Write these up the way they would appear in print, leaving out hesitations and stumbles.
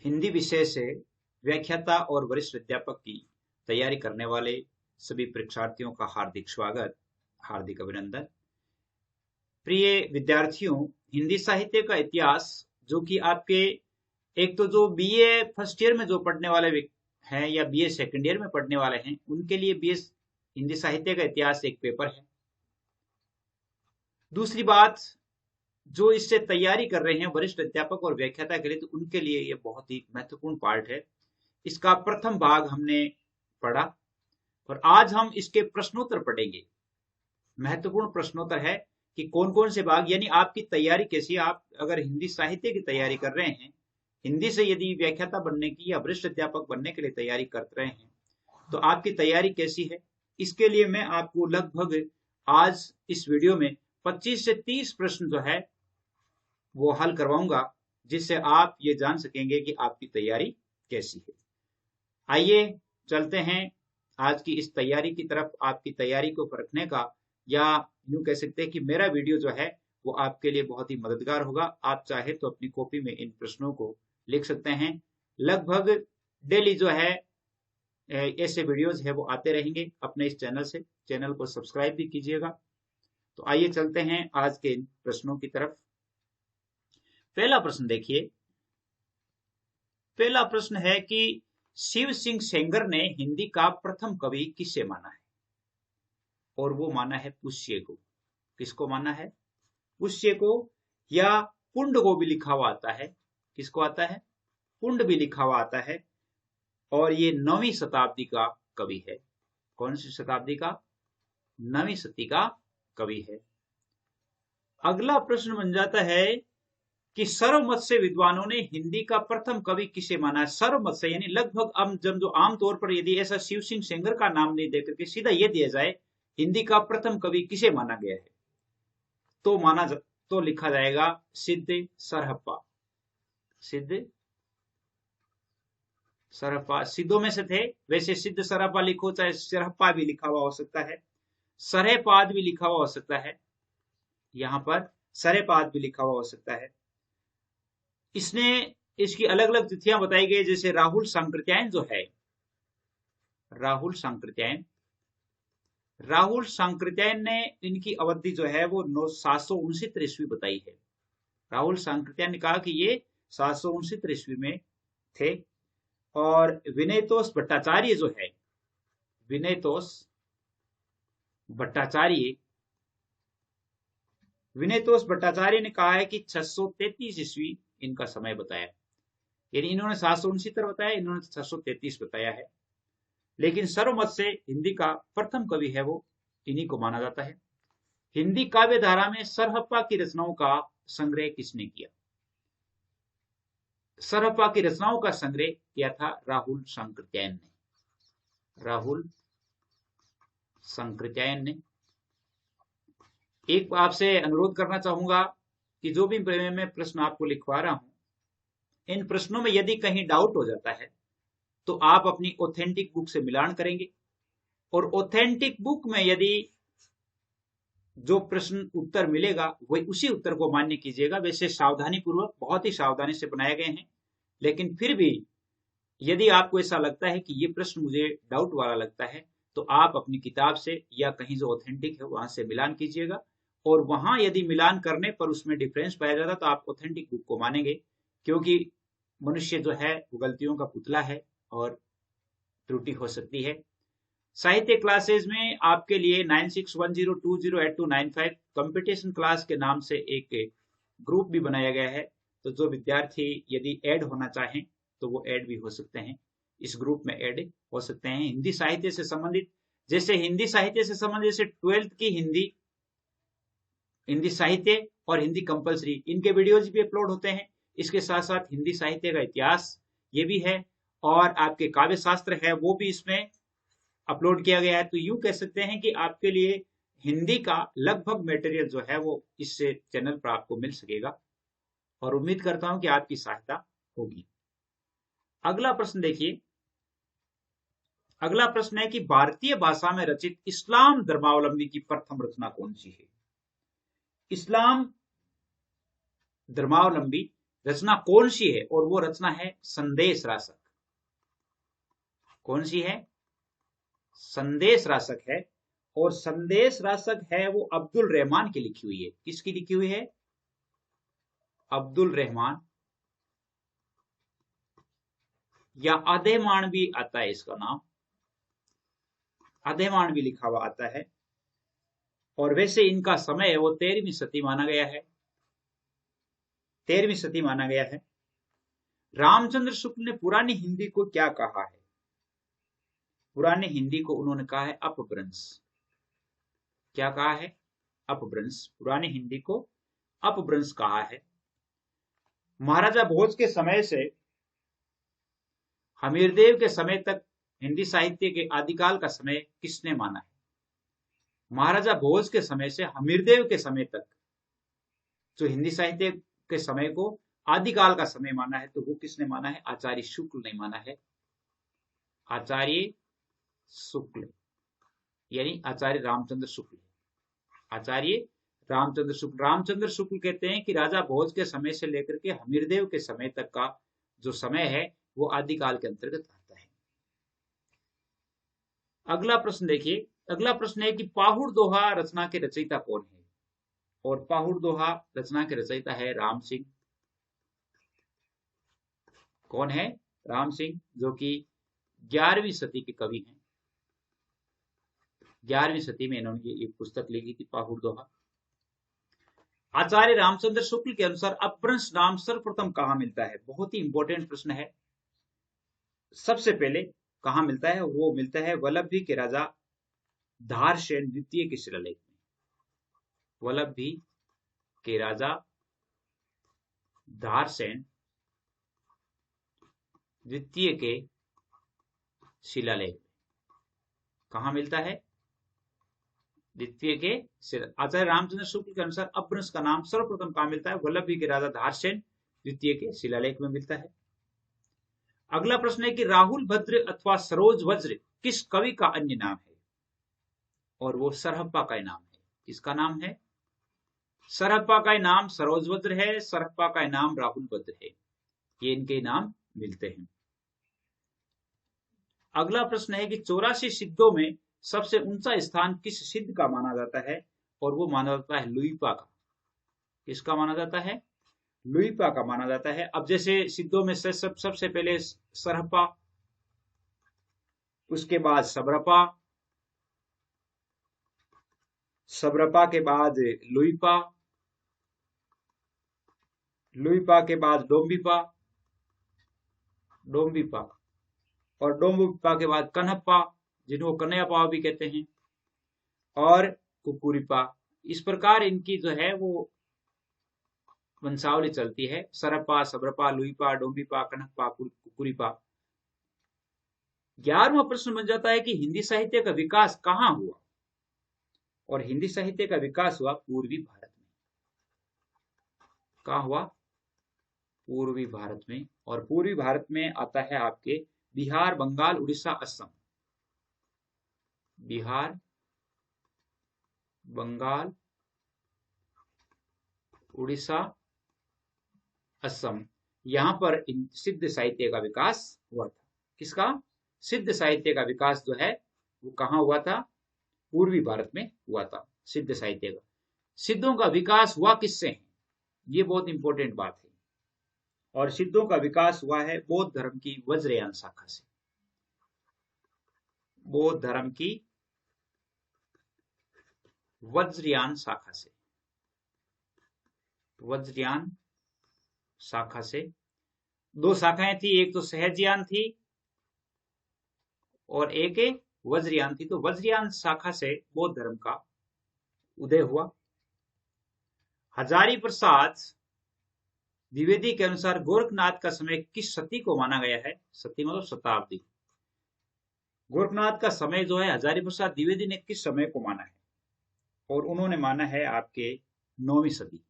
हिंदी विषय से व्याख्याता और वरिष्ठ अध्यापक की तैयारी करने वाले सभी परीक्षार्थियों का हार्दिक स्वागत, हार्दिक अभिनंदन। प्रिय विद्यार्थियों, हिंदी साहित्य का इतिहास जो कि आपके एक तो जो बीए फर्स्ट ईयर में जो पढ़ने वाले हैं या बीए सेकंड ईयर में पढ़ने वाले हैं, उनके लिए बीए हिंदी साहित्य का इतिहास एक पेपर है। दूसरी बात, जो इससे तैयारी कर रहे हैं वरिष्ठ अध्यापक और व्याख्याता के लिए, तो उनके लिए ये बहुत ही महत्वपूर्ण पार्ट है। इसका प्रथम भाग हमने पढ़ा और आज हम इसके प्रश्नोत्तर पढ़ेंगे। महत्वपूर्ण प्रश्नोत्तर है कि कौन कौन से भाग, यानी आपकी तैयारी कैसी है। आप अगर हिंदी साहित्य की तैयारी कर रहे हैं, हिंदी से यदि व्याख्याता बनने की या वरिष्ठ अध्यापक बनने के लिए तैयारी कर रहे हैं, तो आपकी तैयारी कैसी है, इसके लिए मैं आपको लगभग आज इस वीडियो में 25 से 30 प्रश्न जो है वो हल करवाऊंगा, जिससे आप ये जान सकेंगे कि आपकी तैयारी कैसी है। आइए चलते हैं आज की इस तैयारी की तरफ। आपकी तैयारी को परखने का, या यूं कह सकते हैं कि मेरा वीडियो जो है वो आपके लिए बहुत ही मददगार होगा। आप चाहे तो अपनी कॉपी में इन प्रश्नों को लिख सकते हैं। लगभग डेली जो है ऐसे वीडियोज है वो आते रहेंगे अपने इस चैनल से। चैनल को सब्सक्राइब भी कीजिएगा। तो आइए चलते हैं आज के इन प्रश्नों की तरफ। पहला प्रश्न देखिए। पहला प्रश्न है कि शिव सिंह सेंगर ने हिंदी का प्रथम कवि किसे माना है? और वो माना है पुष्य को। किसको माना है? पुष्य को, या पुंड को भी लिखा हुआ आता है। किसको आता है? पुंड भी लिखा हुआ आता है। और ये 9वीं शताब्दी का कवि है। कौन सी शताब्दी का? 9वीं शती का कवि है। अगला प्रश्न बन जाता है कि सर्वमत से विद्वानों ने हिंदी का प्रथम कवि किसे माना है? सर्वमत से, यानी लगभग अब जब जो आमतौर पर यदि ऐसा शिव सिंह सेंगर का नाम नहीं देकर के सीधा ये दिया जाए हिंदी का प्रथम कवि किसे माना गया है, तो लिखा जाएगा सिद्ध सरहप्पा। सिद्ध सरहप्पा सिद्धों में से थे। वैसे सिद्ध सरहप्पा लिखो, चाहे सरहप्पा भी लिखा हुआ हो सकता है, सरहपाद भी लिखा हुआ हो सकता है, यहां पर सरहपाद भी लिखा हुआ हो सकता है। इसकी अलग अलग तिथियां बताई गई, जैसे राहुल सांकृत्यायन जो है, राहुल सांकृत्यायन ने इनकी अवधि जो है वो 769 ईस्वी बताई है। राहुल सांकृत्यायन ने कहा कि ये 769 ईस्वी में थे। और विनयतोष भट्टाचार्य जो है, विनयतोष भट्टाचार्य ने कहा है कि 633 ईस्वी इनका समय बताया। यानी इन्होंने 769 बताया, इन्होंने 633 बताया है। लेकिन सर्वमत से हिंदी का प्रथम कवि है वो इन्हीं को माना जाता है। हिंदी काव्य धारा में सरहप्पा की रचनाओं का संग्रह किसने किया? सरहप्पा की रचनाओं का संग्रह किया था राहुल सांकृत्यायन ने। एक आपसे अनुरोध करना चाहूंगा कि जो भी मैं प्रश्न आपको लिखवा रहा हूं, इन प्रश्नों में यदि कहीं डाउट हो जाता है तो आप अपनी ऑथेंटिक बुक से मिलान करेंगे। और ऑथेंटिक बुक में यदि जो प्रश्न उत्तर मिलेगा वही उसी उत्तर को मान्य कीजिएगा। वैसे सावधानी पूर्वक, बहुत ही सावधानी से बनाए गए हैं, लेकिन फिर भी यदि आपको ऐसा लगता है कि ये प्रश्न मुझे डाउट वाला लगता है, तो आप अपनी किताब से या कहीं जो ऑथेंटिक है वहां से मिलान कीजिएगा। और वहां यदि मिलान करने पर उसमें डिफरेंस पाया जाता तो आप ऑथेंटिक बुक को मानेंगे, क्योंकि मनुष्य जो है वो गलतियों का पुतला है और त्रुटि हो सकती है। साहित्य क्लासेस में आपके लिए 9610208295 कंपटीशन क्लास के नाम से एक ग्रुप भी बनाया गया है। तो जो विद्यार्थी यदि ऐड होना चाहें तो वो ऐड भी हो सकते हैं, इस ग्रुप में ऐड हो सकते हैं। हिंदी साहित्य से संबंधित, जैसे 12th की हिंदी साहित्य और हिंदी कंपलसरी, इनके वीडियोज भी अपलोड होते हैं। इसके साथ साथ हिंदी साहित्य का इतिहास ये भी है, और आपके काव्य शास्त्र है वो भी इसमें अपलोड किया गया है। तो यूं कह सकते हैं कि आपके लिए हिंदी का लगभग मटेरियल जो है वो इस चैनल पर आपको मिल सकेगा, और उम्मीद करता हूं कि आपकी सहायता होगी। अगला प्रश्न देखिए। अगला प्रश्न है कि भारतीय भाषा में रचित इस्लाम धर्मावलंबी की प्रथम रचना कौन सी है? इस्लाम धर्मावलंबी रचना कौन सी है, और वो रचना है संदेश रासक। कौन सी है? संदेश रासक है। और संदेश रासक है वो अब्दुल रहमान की लिखी हुई है। किसकी लिखी हुई है? अब्दुल रहमान, या आधेमान भी आता है इसका नाम, आधेमान भी लिखा हुआ आता है। और वैसे इनका समय है वो 13वीं सदी माना गया है, 13वीं सदी माना गया है। रामचंद्र शुक्ल ने पुरानी हिंदी को क्या कहा है? पुरानी हिंदी को उन्होंने कहा है अपभ्रंश। क्या कहा है? अपभ्रंश। पुरानी हिंदी को अपभ्रंश कहा है। महाराजा भोज के समय से हमीरदेव के समय तक हिंदी साहित्य के आदिकाल का समय किसने माना है? महाराजा भोज के समय से हमीरदेव के समय तक जो हिंदी साहित्य के समय को आदिकाल का समय माना है, तो वो किसने माना है? आचार्य शुक्ल ने माना है। आचार्य शुक्ल, यानी आचार्य रामचंद्र शुक्ल। आचार्य रामचंद्र शुक्ल। रामचंद्र शुक्ल कहते हैं कि राजा भोज के समय से लेकर के हमीरदेव के समय तक का जो समय है वो आदिकाल के अंतर्गत आता है। अगला प्रश्न देखिए। अगला प्रश्न है कि पाहुड़ दोहा रचना के रचयिता कौन है? और पाहुड़ दोहा रचना के रचयिता है राम सिंह। कौन है? राम सिंह, जो कि 11वीं सदी के कवि हैं। 11वीं सदी में इन्होंने ये पुस्तक लिखी थी, पाहुड़ दोहा। आचार्य रामचंद्र शुक्ल के अनुसार अपभ्रंश नाम सर्वप्रथम कहां मिलता है? बहुत ही इंपॉर्टेंट प्रश्न है। सबसे पहले कहां मिलता है? वो मिलता है वल्लभी के राजा धारसेन द्वितीय के शिलालेख में। वल्लभी के राजा धारसेन द्वितीय के शिलालेख में कहां मिलता है? द्वितीय के आचार्य रामचंद्र शुक्ल के अनुसार अपभ्रंश का नाम सर्वप्रथम कहां मिलता है? वल्लभी के राजा धारसेन द्वितीय के शिलालेख में मिलता है। अगला प्रश्न है कि राहुल भद्र अथवा सरोज वज्र किस कवि का अन्य नाम है? और वो सरहप्पा का नाम है। किसका नाम है? सरहप्पा का नाम सरोज वज्र है, सरहप्पा का नाम राहुल भद्र है। ये इनके नाम मिलते हैं। अगला प्रश्न है कि 84 सिद्धों में सबसे ऊंचा स्थान किस सिद्ध का माना जाता है? और वो माना जाता है लुइपा का। किसका माना जाता है? लुइपा का माना जाता है। अब जैसे सिद्धों में से सबसे पहले सरहप्पा, उसके बाद सबरपा, सबरपा के बाद लुइपा, लुइपा के बाद डोम्बिपा, डोम्बिपा, और डोम्बिपा के बाद कन्हप्पा, जिनको कन्हैयापा भी कहते हैं, और कुकुरिपा। इस प्रकार इनकी जो है वो वंशावली चलती है। सरप्पा, सबरपा, लुइपा, डोम्बिपा, कन्हप्पा, कुकुरिपा। 11वां प्रश्न बन जाता है कि हिंदी साहित्य का विकास कहां हुआ? और हिंदी साहित्य का विकास हुआ पूर्वी भारत में। कहां हुआ? पूर्वी भारत में। और पूर्वी भारत में आता है आपके बिहार, बंगाल, उड़ीसा, असम। बिहार, बंगाल, उड़ीसा, असम। यहां पर सिद्ध साहित्य का विकास हुआ था। किसका? सिद्ध साहित्य का विकास जो है वो कहां हुआ था? पूर्वी भारत में हुआ था सिद्ध साहित्य का। सिद्धों का विकास हुआ किससे है? ये बहुत इंपॉर्टेंट बात है। और सिद्धों का विकास हुआ है बौद्ध धर्म की वज्रयान शाखा से। बौद्ध धर्म की वज्रयान शाखा से। वज्रयान शाखा से दो शाखाएं थी, एक तो सहजयान थी और एक वज्रयान थी। तो वज्रयान शाखा से बौद्ध धर्म का उदय हुआ। हजारी प्रसाद द्विवेदी के अनुसार गोरखनाथ का समय किस सदी को माना गया है? सदी मतलब शताब्दी। गोरखनाथ का समय जो है हजारी प्रसाद द्विवेदी ने किस समय को माना है? और उन्होंने माना है आपके 9वीं सदी।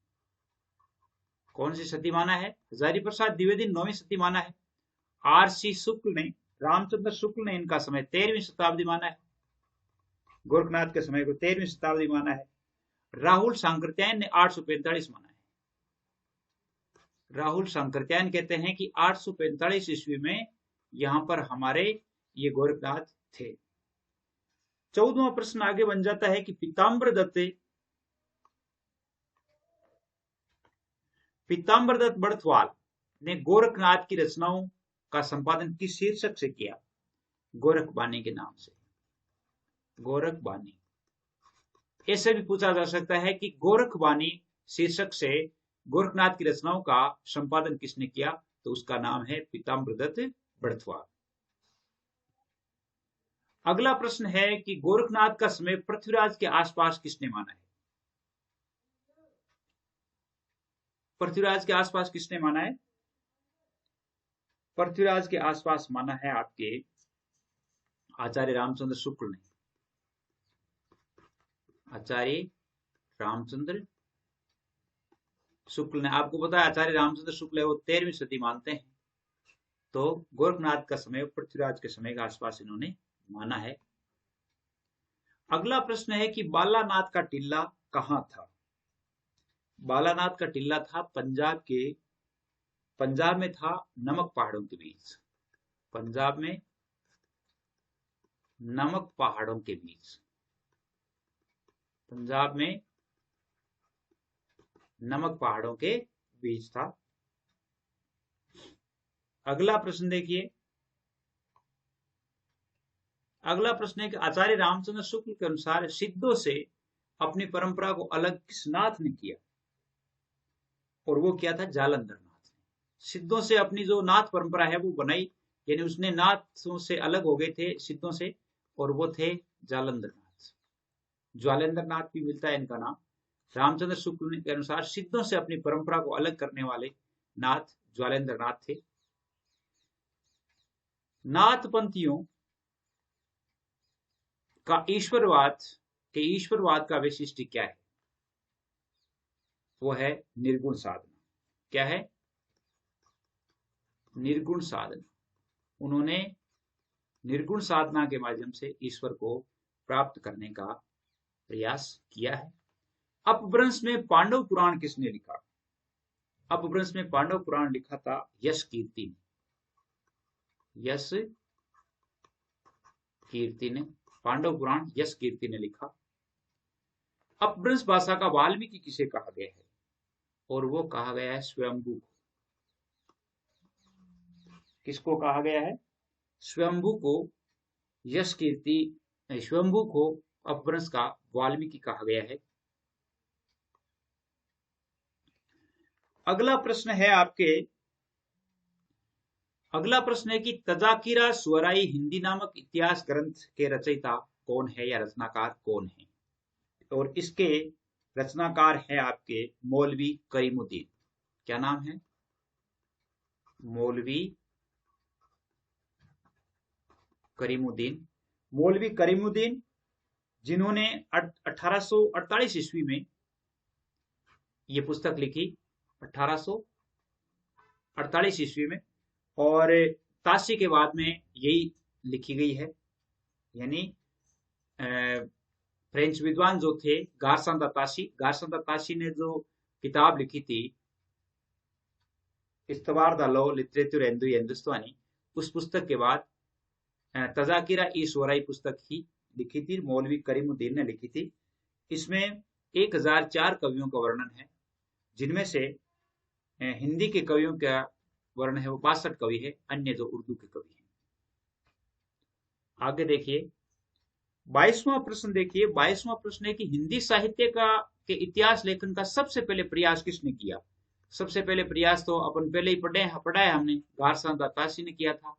कौन सी सदी माना है? हजारी प्रसाद द्विवेदी 9वीं सदी माना है। आर.सी. शुक्ल ने, रामचंद्र शुक्ल ने इनका समय 13वीं शताब्दी माना है। गोरखनाथ के समय को 13वीं शताब्दी माना है। राहुल सांकृत्यायन ने 845 माना है। राहुल शंकरत्यायन कहते हैं कि 845 ईस्वी में यहां पर हमारे ये गोरखनाथ थे। 14वां प्रश्न आगे बन जाता है कि पीताम्बर दत्त बड़थवाल ने गोरखनाथ की रचनाओं का संपादन किस शीर्षक से किया? गोरखबानी के नाम से, गोरखबानी। ऐसे भी पूछा जा सकता है कि गोरखबानी शीर्षक से गोरखनाथ की रचनाओं का संपादन किसने किया? तो उसका नाम है पीताम्बर दत्त बड़थवाल। अगला प्रश्न है कि गोरखनाथ का समय पृथ्वीराज के आसपास किसने माना है? पृथ्वीराज के आसपास किसने माना है? पृथ्वीराज के आसपास माना है आपके आचार्य रामचंद्र शुक्ल ने। आचार्य रामचंद्र शुक्ल ने, आपको पता है आचार्य रामचंद्र शुक्ल है वो 13वीं सदी मानते हैं, तो गोरखनाथ का समय पृथ्वीराज के समय के आसपास इन्होंने माना है। अगला प्रश्न है कि बालानाथ का टीला कहां था? बालानाथ का टीला था पंजाब में था, नमक पहाड़ों के बीच। पंजाब में नमक पहाड़ों के बीच, पंजाब में नमक पहाड़ों के बीच था। अगला प्रश्न देखिए, अगला प्रश्न है कि आचार्य रामचंद्र शुक्ल के अनुसार सिद्धों से अपनी परंपरा को अलग किस नाथ ने किया? और वो क्या था? जालंधर नाथ। सिद्धों से अपनी जो नाथ परंपरा है वो बनाई, यानी उसने नाथों से अलग हो गए थे सिद्धों से, और वो थे जालंधर नाथ। ज्वालेंद्र नाथ भी मिलता है इनका नाम। रामचंद्र शुक्ल के अनुसार सिद्धों से अपनी परंपरा को अलग करने वाले नाथ ज्वालेंद्र नाथ थे। नाथपंथियों का ईश्वरवाद का वैशिष्ट्य क्या है? वो है निर्गुण साधना। क्या है? निर्गुण साधना। उन्होंने निर्गुण साधना के माध्यम से ईश्वर को प्राप्त करने का प्रयास किया है। अपभ्रंश में पांडव पुराण किसने लिखा? अपभ्रंश में पांडव पुराण लिखा था यश कीर्ति ने। यश कीर्ति ने पांडव पुराण यश कीर्ति ने लिखा। अपभ्रंश भाषा का वाल्मीकि किसे कहा गया है? और वो कहा गया है स्वयंभू। किसको कहा गया है? स्वयंभू को यश कीर्ति, स्वयंभू को अपभ्रंश का वाल्मीकि कहा गया है। अगला प्रश्न है कि तजाकिरा स्वराई हिंदी नामक इतिहास ग्रंथ के रचयिता कौन है या रचनाकार कौन है? और इसके रचनाकार है आपके मौलवी करीमुद्दीन। क्या नाम है? मौलवी करीमुद्दीन। मौलवी करीमुद्दीन जिन्होंने 1848 ईस्वी में ये पुस्तक लिखी, 1848 ईस्वी में, और ताशी के बाद में यही लिखी गई है। यानी फ्रेंच विद्वान जो थे गारसन दा ताशी ने जो किताब लिखी थी इस्तवार द लॉ लिटरेचर हिंदुस्तानी, उस पुस्तक के बाद तजाकिरा ई स्वराई पुस्तक ही लिखी थी, मौलवी करीमुद्दीन ने लिखी थी। इसमें 1004 कवियों का वर्णन है, जिनमें से हिंदी के कवियों का वर्ण है वो 62 कवि है, अन्य जो उर्दू के कवि हैं। आगे देखिए 22वां प्रश्न देखिए। 22वां प्रश्न है कि हिंदी साहित्य के इतिहास लेखन का सबसे पहले प्रयास किसने किया? सबसे पहले प्रयास तो अपन पहले ही पढ़ा है हमने, गारसन दा ताशी ने किया था।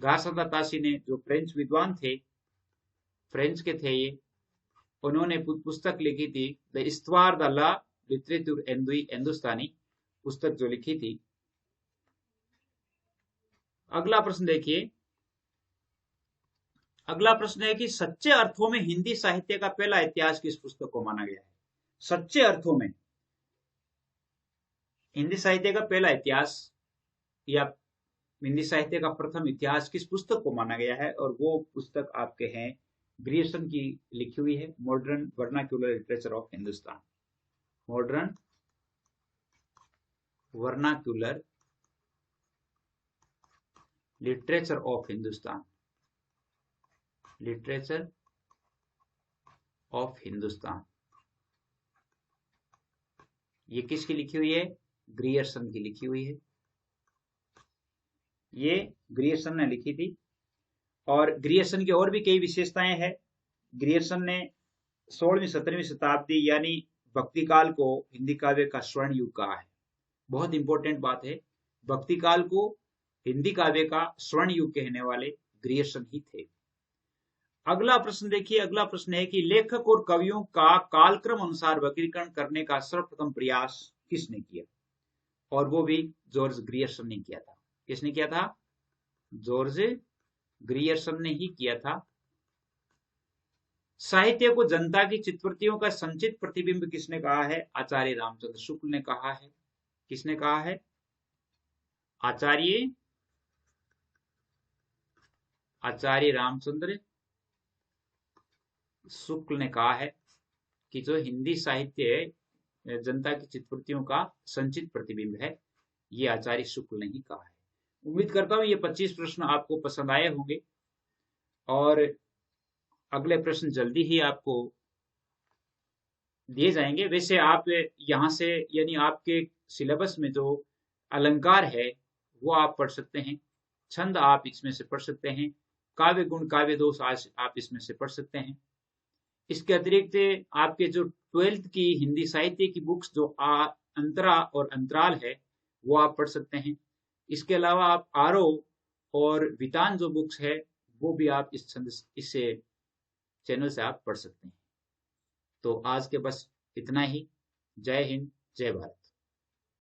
गारसन दा ताशी ने, जो फ्रेंच विद्वान थे, फ्रेंच के थे ये, उन्होंने पुस्तक लिखी थी द इस्तवार द लॉ लिटरेचर हिंदुस्तानी, पुस्तक जो लिखी थी। अगला प्रश्न देखिए। अगला प्रश्न है कि सच्चे अर्थों में हिंदी साहित्य का पहला इतिहास किस पुस्तक को माना गया है? सच्चे अर्थों में हिंदी साहित्य का पहला इतिहास या हिंदी साहित्य का प्रथम इतिहास किस पुस्तक को माना गया है? और वो पुस्तक आपके हैं ग्रियर्सन की लिखी हुई है, modern vernacular literature of Hindustan. Modern vernacular literature of Hindustan, literature of Hindustan. ये किसकी लिखी हुई है? ग्रियर्सन की लिखी हुई है। ये ग्रियर्सन ने लिखी थी। और ग्रियर्सन की और भी कई विशेषताएं हैं। ग्रियर्सन ने 16वीं 17वीं शताब्दी यानी भक्ति काल को हिंदी काव्य का स्वर्ण युग कहा है। बहुत इंपॉर्टेंट बात है, भक्ति काल को हिंदी काव्य का स्वर्ण युग कहने वाले ग्रियर्सन ही थे। अगला प्रश्न देखिए, अगला प्रश्न है कि लेखक और कवियों का कालक्रम अनुसार वर्गीकरण करने का सर्वप्रथम प्रयास किसने किया? और वो भी जॉर्ज ग्रियर्सन ने किया था। किसने किया था? जॉर्ज ग्रियर्सन ने ही किया था। साहित्य को जनता की चित्तवृत्तियों का संचित प्रतिबिंब किसने कहा है? आचार्य रामचंद्र शुक्ल ने कहा है। किसने कहा है? आचार्य रामचंद्र शुक्ल ने कहा है कि जो हिंदी साहित्य जनता की चित्तवृत्तियों का संचित प्रतिबिंब है, ये आचार्य शुक्ल ने ही कहा है। उम्मीद करता हूं ये 25 प्रश्न आपको पसंद आए होंगे और अगले प्रश्न जल्दी ही आपको दिए जाएंगे। वैसे आप यहाँ से यानी आपके सिलेबस में जो अलंकार है वो आप पढ़ सकते हैं, छंद आप इसमें से पढ़ सकते हैं, काव्य गुण काव्य दोष आज आप इसमें से पढ़ सकते हैं। इसके अतिरिक्त आपके जो 12th की हिंदी साहित्य की बुक्स जो अंतरा और अंतराल है वो आप पढ़ सकते हैं। इसके अलावा आप आरोह और वितान जो बुक्स है वो भी आप इस चैनल से आप पढ़ सकते हैं। तो आज के बस इतना ही। जय हिंद, जय भारत।